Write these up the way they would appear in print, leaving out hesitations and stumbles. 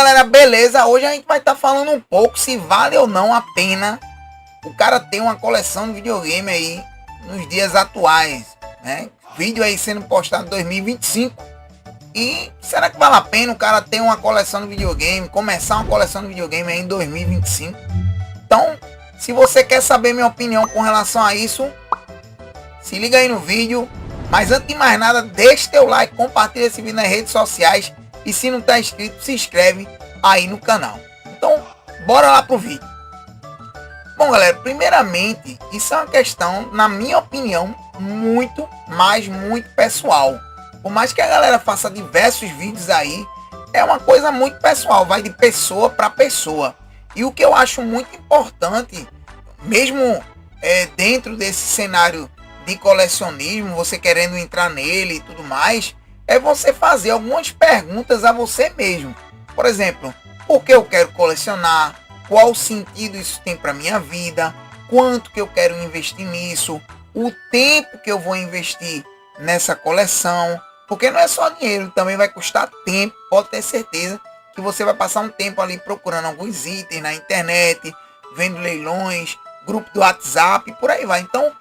galera, beleza? Hoje a gente vai estar falando um pouco se vale ou não a pena o cara ter uma coleção de videogame aí nos dias atuais, né? Vídeo aí sendo postado em 2025. E será que vale a pena o cara ter uma coleção de videogame, começar uma coleção de videogame aí em 2025? Então, se você quer saber minha opinião com relação a isso, se liga aí no vídeo. Mas antes de mais nada, deixa teu like, compartilha esse vídeo nas redes sociais. E se não está inscrito, se inscreve aí no canal. Então, bora lá pro vídeo. Bom, galera, primeiramente, isso é uma questão, na minha opinião, muito pessoal. Por mais que a galera faça diversos vídeos aí, é uma coisa muito pessoal, vai de pessoa para pessoa. E o que eu acho muito importante, mesmo dentro desse cenário de colecionismo, você querendo entrar nele e tudo mais, é você fazer algumas perguntas a você mesmo. Por exemplo, por que eu quero colecionar? Qual sentido isso tem para minha vida? Quanto que eu quero investir nisso? O tempo que eu vou investir nessa coleção? Porque não é só dinheiro, também vai custar tempo. Pode ter certeza que você vai passar um tempo ali procurando alguns itens na internet, vendo leilões, grupo do WhatsApp, por aí vai. Então,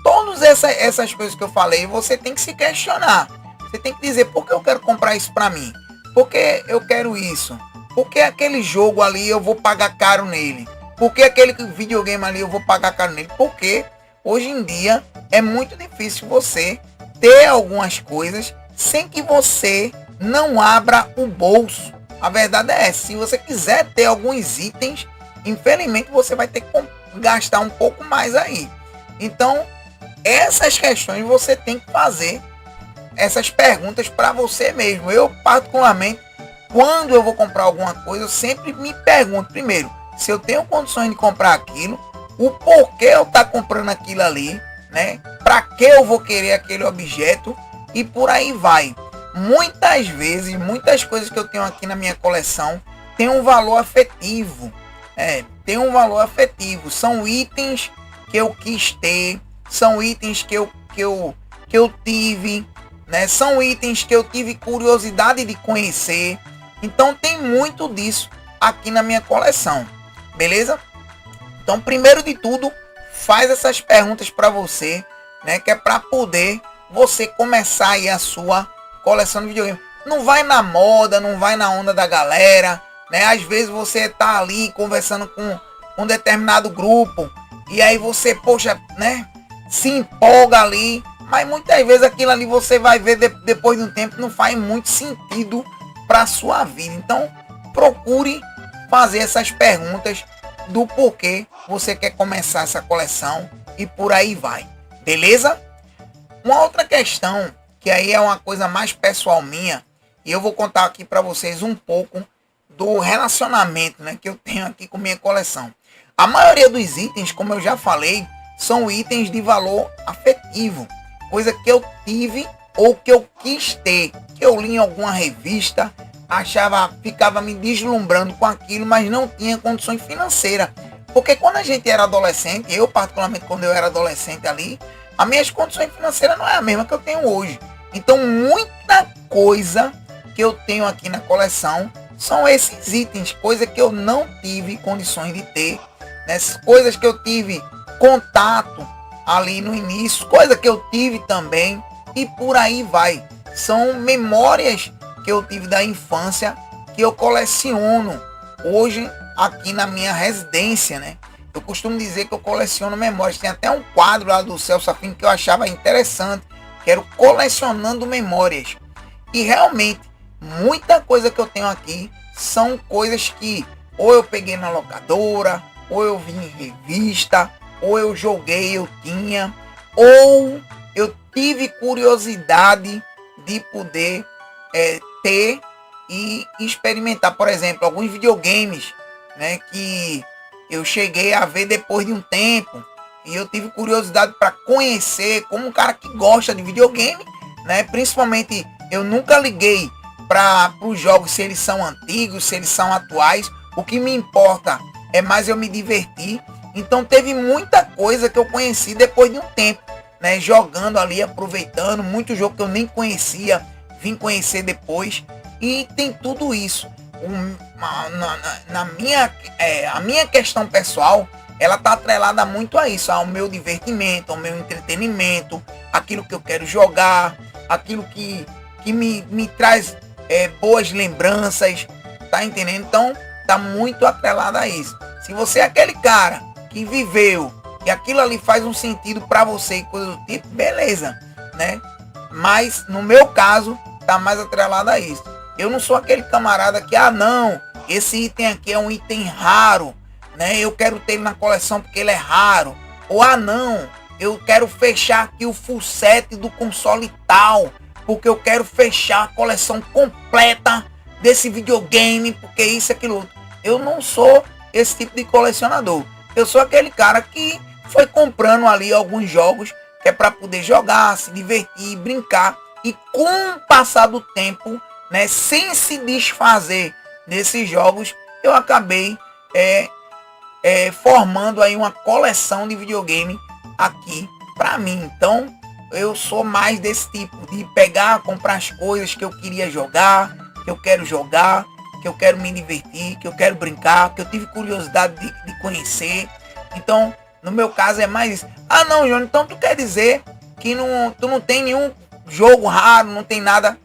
todas essas coisas que eu falei, você tem que se questionar. Você tem que dizer, por que eu quero comprar isso para mim? Por que eu quero isso? Por que aquele jogo ali eu vou pagar caro nele? Por que aquele videogame ali eu vou pagar caro nele? Porque hoje em dia é muito difícil você ter algumas coisas sem que você não abra o bolso. A verdade é essa. Se você quiser ter alguns itens, infelizmente você vai ter que gastar um pouco mais aí. Então, essas questões você tem que fazer essas perguntas para você mesmo. Eu, particularmente, quando eu vou comprar alguma coisa, eu sempre me pergunto primeiro se eu tenho condições de comprar aquilo, o porquê eu estar comprando aquilo ali, né? Para que eu vou querer aquele objeto e por aí vai. Muitas vezes, muitas coisas que eu tenho aqui na minha coleção tem um valor afetivo. Tem um valor afetivo. São itens que eu quis ter, são itens que eu tive, né? São itens que eu tive curiosidade de conhecer. Então tem muito disso aqui na minha coleção, beleza? Então, primeiro de tudo, faz essas perguntas para você, né? Que é para poder você começar aí a sua coleção de videogame. Não vai na moda, não vai na onda da galera, né? Às vezes você tá ali conversando com um determinado grupo e aí você, poxa, né? Se empolga ali, mas muitas vezes aquilo ali você vai ver depois de um tempo não faz muito sentido para sua vida. Então, procure fazer essas perguntas do porquê você quer começar essa coleção e por aí vai. Beleza? Uma outra questão, que aí é uma coisa mais pessoal minha, e eu vou contar aqui para vocês um pouco do relacionamento, né, que eu tenho aqui com minha coleção. A maioria dos itens, como eu já falei, são itens de valor afetivo, coisa que eu tive ou que eu quis ter, que eu li em alguma revista, ficava me deslumbrando com aquilo, mas não tinha condições financeiras. Porque quando a gente era adolescente, eu particularmente quando eu era adolescente ali, as minhas condições financeiras não é a mesma que eu tenho hoje. Então muita coisa que eu tenho aqui na coleção são esses itens, coisa que eu não tive condições de ter, né? Coisas que eu tive contato ali no início, coisa que eu tive também e por aí vai. São memórias que eu tive da infância que eu coleciono hoje aqui na minha residência, né? Eu costumo dizer que eu coleciono memórias. Tem até um quadro lá do Celso Afim que eu achava interessante, que era Colecionando Memórias. E realmente, muita coisa que eu tenho aqui são coisas que ou eu peguei na locadora, ou eu vi em revista, ou eu joguei, eu tinha, ou eu tive curiosidade de poder ter e experimentar. Por exemplo, alguns videogames, né, que eu cheguei a ver depois de um tempo e eu tive curiosidade para conhecer, como um cara que gosta de videogame, né? Principalmente eu nunca liguei para os jogos se eles são antigos, se eles são atuais. O que me importa é mais eu me divertir. Então teve muita coisa que eu conheci depois de um tempo, né? Jogando ali, aproveitando, muito jogo que eu nem conhecia, vim conhecer depois. E tem tudo isso. a minha questão pessoal, ela tá atrelada muito a isso, ao meu divertimento, ao meu entretenimento, aquilo que eu quero jogar, aquilo que me traz boas lembranças, tá entendendo? Então, tá muito atrelada a isso. Se você é aquele cara que viveu e aquilo ali faz um sentido para você e coisa do tipo, beleza, né? Mas no meu caso, tá mais atrelado a isso. Eu não sou aquele camarada que, não, esse item aqui é um item raro, né? Eu quero ter ele na coleção porque ele é raro. Ou, não, eu quero fechar aqui o full set do console tal, porque eu quero fechar a coleção completa desse videogame, porque isso e aquilo outro. Eu não sou esse tipo de colecionador. Eu sou aquele cara que foi comprando ali alguns jogos que é para poder jogar, se divertir, brincar. E com o passar do tempo, né, sem se desfazer desses jogos, eu acabei formando aí uma coleção de videogame aqui para mim. Então, eu sou mais desse tipo de pegar, comprar as coisas que eu queria jogar, que eu quero jogar, que eu quero me divertir, que eu quero brincar, que eu tive curiosidade de conhecer. Então, no meu caso é mais isso. Não, João, então tu quer dizer que tu não tem nenhum jogo raro, não tem nada?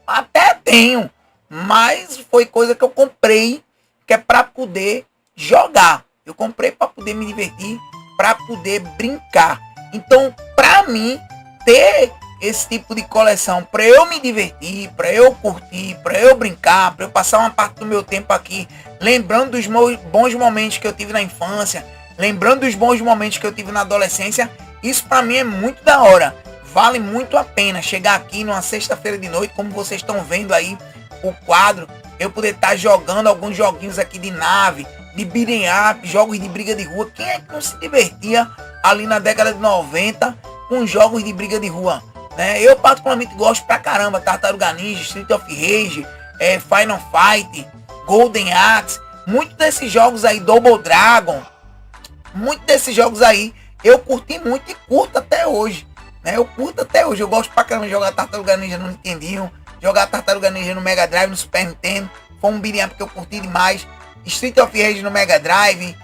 Até tenho, mas foi coisa que eu comprei, que é para poder jogar. Eu comprei para poder me divertir, para poder brincar. Então, para mim, ter esse tipo de coleção, para eu me divertir, para eu curtir, para eu brincar, para eu passar uma parte do meu tempo aqui, lembrando dos bons momentos que eu tive na infância, lembrando dos bons momentos que eu tive na adolescência, isso para mim é muito da hora. Vale muito a pena chegar aqui numa sexta-feira de noite, como vocês estão vendo aí o quadro, eu poder estar jogando alguns joguinhos aqui de nave, de beat'em up, jogos de briga de rua. Quem é que não se divertia ali na década de 90 com jogos de briga de rua? Né? Eu particularmente gosto pra caramba. Tartaruga Ninja, Street of Rage, Final Fight, Golden Axe. Muitos desses jogos aí, Double Dragon, muitos desses jogos aí eu curti muito e curto até hoje. Né? Eu curto até hoje. Eu gosto pra caramba de jogar Tartaruga Ninja no Nintendinho, jogar Tartaruga Ninja no Mega Drive, no Super Nintendo. Foi um beat'em up que eu curti demais. Street of Rage no Mega Drive,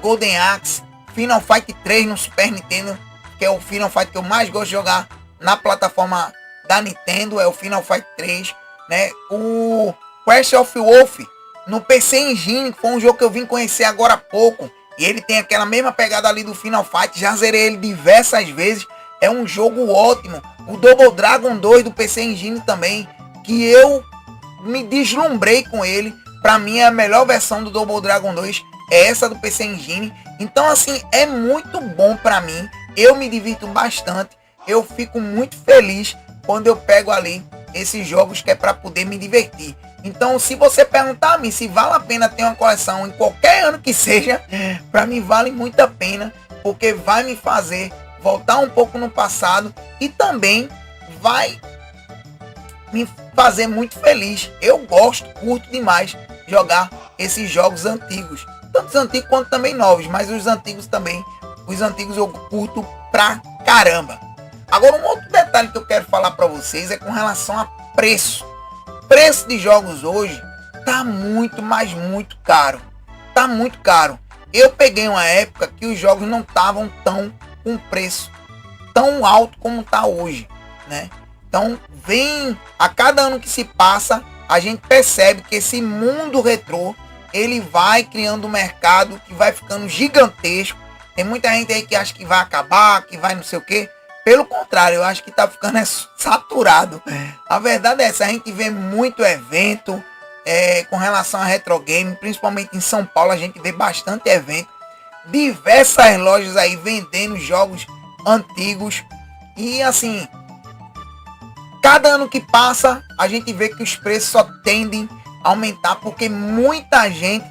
Golden Axe, Final Fight 3 no Super Nintendo, que é o Final Fight que eu mais gosto de jogar na plataforma da Nintendo, é o Final Fight 3, né? O Crash of Wolf no PC Engine, que foi um jogo que eu vim conhecer agora há pouco, e ele tem aquela mesma pegada ali do Final Fight, já zerei ele diversas vezes, é um jogo ótimo. O Double Dragon 2 do PC Engine também, que eu me deslumbrei com ele. Pra mim a melhor versão do Double Dragon 2 é essa do PC Engine. Então assim, é muito bom pra mim. Eu me divirto bastante. Eu fico muito feliz quando eu pego ali esses jogos que é pra poder me divertir. Então se você perguntar a mim se vale a pena ter uma coleção em qualquer ano que seja, pra mim vale muito a pena, porque vai me fazer voltar um pouco no passado e também vai me fazer muito feliz. Eu curto demais jogar esses jogos antigos, tanto os antigos quanto também novos, mas os antigos também, os antigos eu curto pra caramba. Agora um outro detalhe que eu quero falar pra vocês é com relação a preço. Preço de jogos hoje tá muito, mas muito caro. Tá muito caro. Eu peguei uma época que os jogos não estavam tão com preço tão alto como tá hoje, né? Então, a cada ano que se passa, a gente percebe que esse mundo retrô, ele vai criando um mercado que vai ficando gigantesco. Tem muita gente aí que acha que vai acabar, que vai não sei o quê. Pelo contrário, eu acho que tá ficando saturado. A verdade é essa, a gente vê muito evento com relação a retro game, principalmente em São Paulo, a gente vê bastante evento. Diversas lojas aí vendendo jogos antigos. E assim, cada ano que passa, a gente vê que os preços só tendem a aumentar, porque muita gente,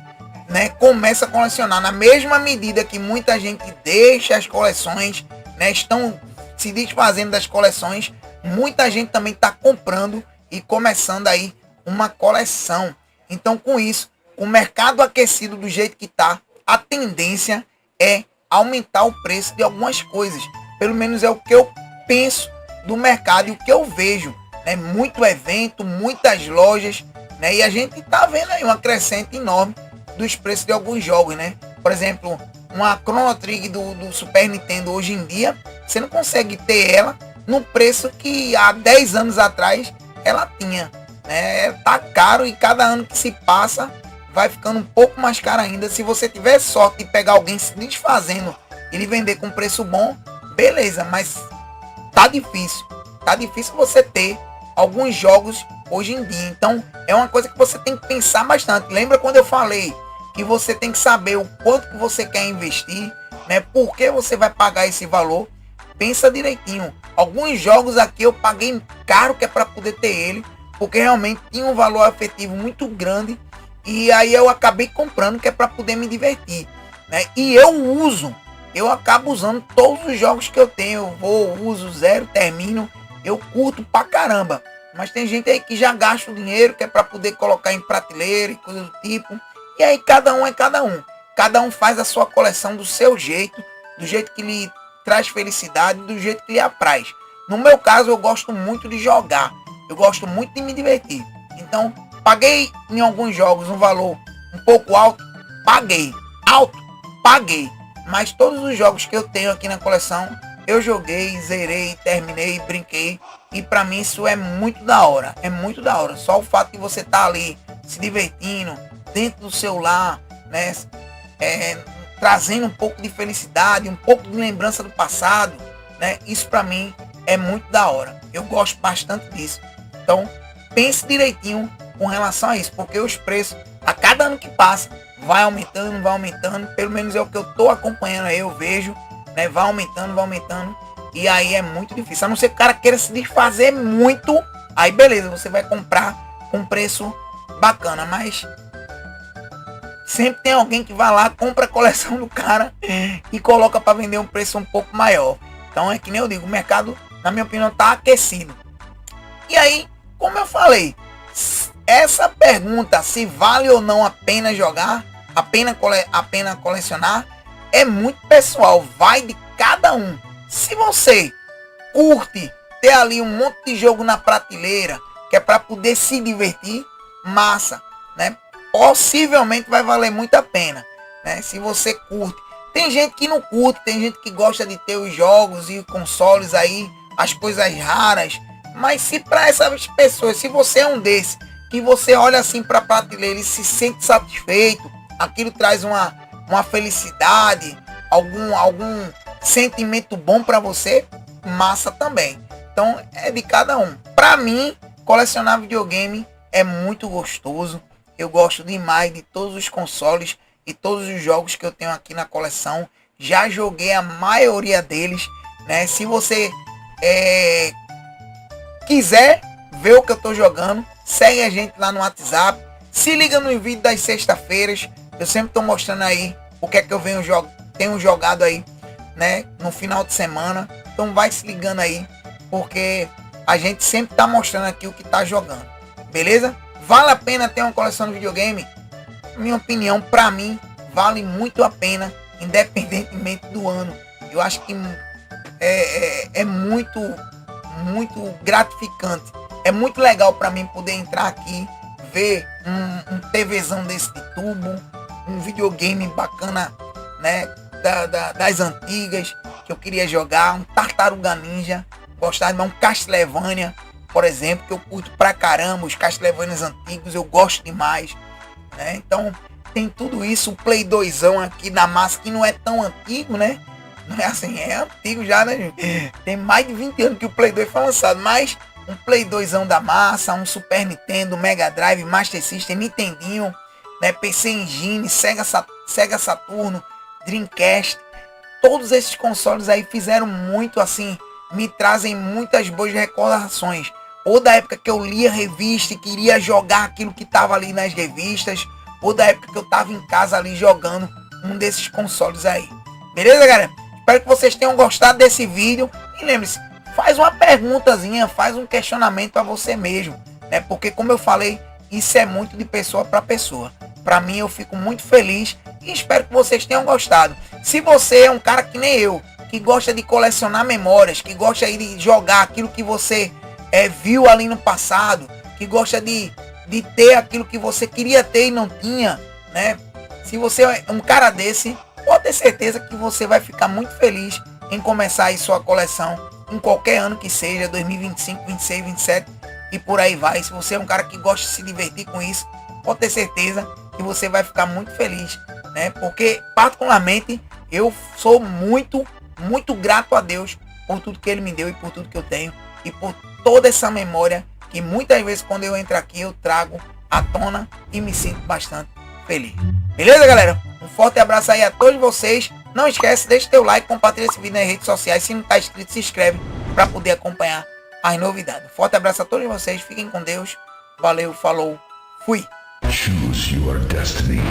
né, começa a colecionar. Na mesma medida que muita gente deixa as coleções, né, estão se desfazendo das coleções, muita gente também está comprando e começando aí uma coleção. Então, com isso, o mercado aquecido do jeito que está, a tendência é aumentar o preço de algumas coisas. Pelo menos é o que eu penso do mercado e o que eu vejo, né? Muito evento, muitas lojas né? E a gente tá vendo aí uma crescente enorme dos preços de alguns jogos, né? Por exemplo, uma Chrono Trigger do Super Nintendo hoje em dia, você não consegue ter ela no preço que há 10 anos atrás ela tinha, né? Tá caro e cada ano que se passa vai ficando um pouco mais caro ainda. Se você tiver sorte de pegar alguém se desfazendo e ele vender com preço bom, beleza, mas tá difícil você ter alguns jogos hoje em dia. Então é uma coisa que você tem que pensar bastante. Lembra quando eu falei que você tem que saber o quanto que você quer investir, né? Por que você vai pagar esse valor? Pensa direitinho. Alguns jogos aqui eu paguei caro que é para poder ter ele, porque realmente tinha um valor afetivo muito grande e aí eu acabei comprando que é para poder me divertir, né? E eu acabo usando todos os jogos que eu tenho. Eu uso, zero, termino, eu curto pra caramba. Mas tem gente aí que já gasta o dinheiro que é para poder colocar em prateleira e coisa do tipo. E aí cada um é cada um. Cada um faz a sua coleção do seu jeito, do jeito que lhe traz felicidade, do jeito que lhe apraz. No meu caso, eu gosto muito de jogar. Eu gosto muito de me divertir. Então, paguei em alguns jogos um valor um pouco alto. Paguei. Alto. Paguei. Mas todos os jogos que eu tenho aqui na coleção, eu joguei, zerei, terminei, brinquei. E pra mim isso é muito da hora. É muito da hora. Só o fato de você estar ali se divertindo dentro do seu lar, né? Trazendo um pouco de felicidade, um pouco de lembrança do passado, né? Isso pra mim é muito da hora. Eu gosto bastante disso. Então, pense direitinho com relação a isso, porque os preços, a cada ano que passa, vai aumentando, pelo menos é o que eu tô acompanhando aí, eu vejo, né? Vai aumentando, e aí é muito difícil. A não ser que o cara queira se desfazer muito, aí beleza, você vai comprar com preço bacana, mas sempre tem alguém que vai lá, compra a coleção do cara e coloca para vender um preço um pouco maior. Então é que nem eu digo, o mercado, na minha opinião, tá aquecido. E aí, como eu falei, essa pergunta se vale ou não a pena jogar, a pena colecionar, é muito pessoal, vai de cada um. Se você curte ter ali um monte de jogo na prateleira, que é para poder se divertir, massa, né? Possivelmente vai valer muito a pena, né? Se você curte. Tem gente que não curte, tem gente que gosta de ter os jogos e consoles aí, as coisas raras. Mas se para essas pessoas, se você é um desses, que você olha assim para a prateleira e se sente satisfeito, aquilo traz uma felicidade, algum sentimento bom para você, massa também. Então é de cada um. Para mim, colecionar videogame é muito gostoso. Eu gosto demais de todos os consoles e todos os jogos que eu tenho aqui na coleção. Já joguei a maioria deles, né? Se você quiser ver o que eu tô jogando, segue a gente lá no WhatsApp. Se liga no vídeo das sexta-feiras. Eu sempre tô mostrando aí o que é que eu tenho jogado aí, né? No final de semana. Então vai se ligando aí, porque a gente sempre tá mostrando aqui o que tá jogando. Beleza? Vale a pena ter uma coleção de videogame? Minha opinião, para mim, vale muito a pena, independentemente do ano. Eu acho que é muito gratificante. É muito legal para mim poder entrar aqui, ver um TVzão desse de tubo, um videogame bacana, né, das antigas, que eu queria jogar, um Tartaruga Ninja, gostar de um Castlevania, por exemplo, que eu curto pra caramba, os Castlevanias antigos, eu gosto demais, né? Então tem tudo isso, o Play 2ão aqui da massa, que não é tão antigo, né? Não é assim, é antigo já, né? Tem mais de 20 anos que o Play 2 foi lançado, mas um Play 2ão da massa, um Super Nintendo, Mega Drive, Master System, Nintendinho, né? PC Engine, Sega Saturno, Dreamcast, todos esses consoles aí fizeram muito assim, me trazem muitas boas recordações. Ou da época que eu lia revista e queria jogar aquilo que tava ali nas revistas, ou da época que eu tava em casa ali jogando um desses consoles aí. Beleza, galera? Espero que vocês tenham gostado desse vídeo. E lembre-se, faz uma perguntazinha, faz um questionamento para você mesmo, né? Porque como eu falei, isso é muito de pessoa para pessoa. Para mim, eu fico muito feliz e espero que vocês tenham gostado. Se você é um cara que nem eu, que gosta de colecionar memórias, que gosta de jogar aquilo que você viu ali no passado, que gosta de de ter aquilo que você queria ter e não tinha, né? Se você é um cara desse, pode ter certeza que você vai ficar muito feliz em começar aí sua coleção em qualquer ano que seja, 2025, 26, 27 e por aí vai. Se você é um cara que gosta de se divertir com isso, pode ter certeza que você vai ficar muito feliz, né? Porque particularmente eu sou muito grato a Deus por tudo que ele me deu e por tudo que eu tenho e por toda essa memória que muitas vezes quando eu entro aqui eu trago à tona e me sinto bastante feliz. Beleza, galera? Um forte abraço aí a todos vocês. Não esquece, deixa teu like, compartilha esse vídeo nas redes sociais. Se não está inscrito, se inscreve para poder acompanhar as novidades. Forte abraço a todos vocês. Fiquem com Deus. Valeu, falou, fui. Choose your destiny.